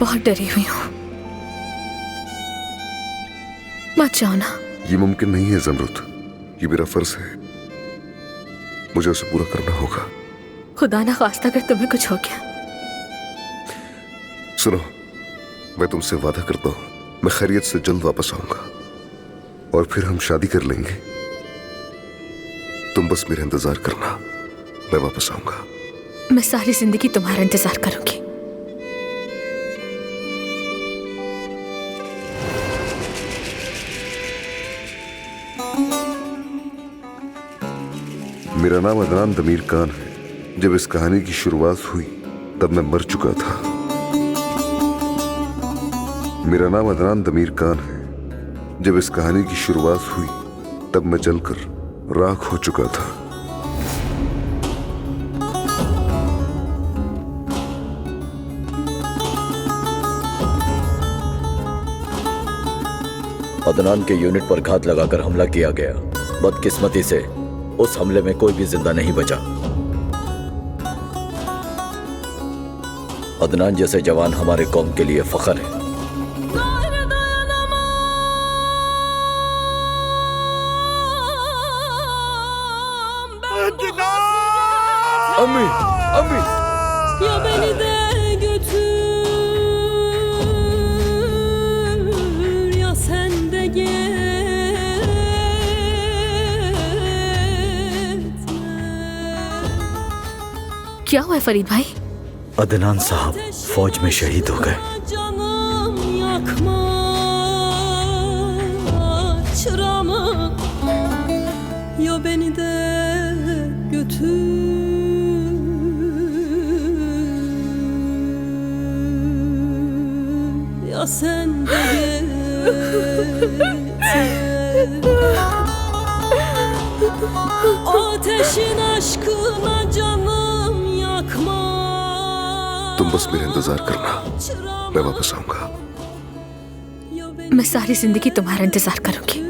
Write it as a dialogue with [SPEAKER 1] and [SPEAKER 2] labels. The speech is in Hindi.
[SPEAKER 1] बहुत डरी हुई हूँ। मत जाओ ना।
[SPEAKER 2] ये मुमकिन नहीं है ज़मरुद, ये मेरा फर्ज है, मुझे उसे पूरा करना होगा।
[SPEAKER 1] खुदा ना खास्ता अगर तुम्हें कुछ हो गया।
[SPEAKER 2] सुनो, मैं तुमसे वादा करता हूँ मैं खैरियत से जल्द वापस आऊंगा और फिर हम शादी कर लेंगे। तुम बस मेरा इंतजार करना, मैं वापस आऊंगा।
[SPEAKER 1] मैं सारी जिंदगी तुम्हारा इंतजार करूंगी।
[SPEAKER 2] मेरा नाम अदनान दमीर खान है। जब इस कहानी की शुरुआत हुई तब मैं मर चुका था। मेरा नाम अदनान दमीर खान है। जब इस कहानी की शुरुआत हुई तब मैं जलकर राख हो चुका था।
[SPEAKER 3] अदनान के यूनिट पर घात लगाकर हमला किया गया। बदकिस्मती से उस हमले में कोई भी जिंदा नहीं बचा। अदनान जैसे जवान हमारे कौम के लिए फख्र है।
[SPEAKER 4] अम्मी, अम्मी।
[SPEAKER 5] Ya beni de götür, ya sen de gitme.
[SPEAKER 1] क्या हुआ है फरीद भाई?
[SPEAKER 3] अदनान साहब फौज में शहीद हो गए।
[SPEAKER 5] Canım yakma çıramı, ya beni de götür. Ya sen de gitme. Ateşin aşkına canım yakma.
[SPEAKER 2] तुम बस मेरा इंतजार करना, मैं वापस आऊंगा।
[SPEAKER 1] मैं सारी जिंदगी तुम्हारा इंतजार करूंगी।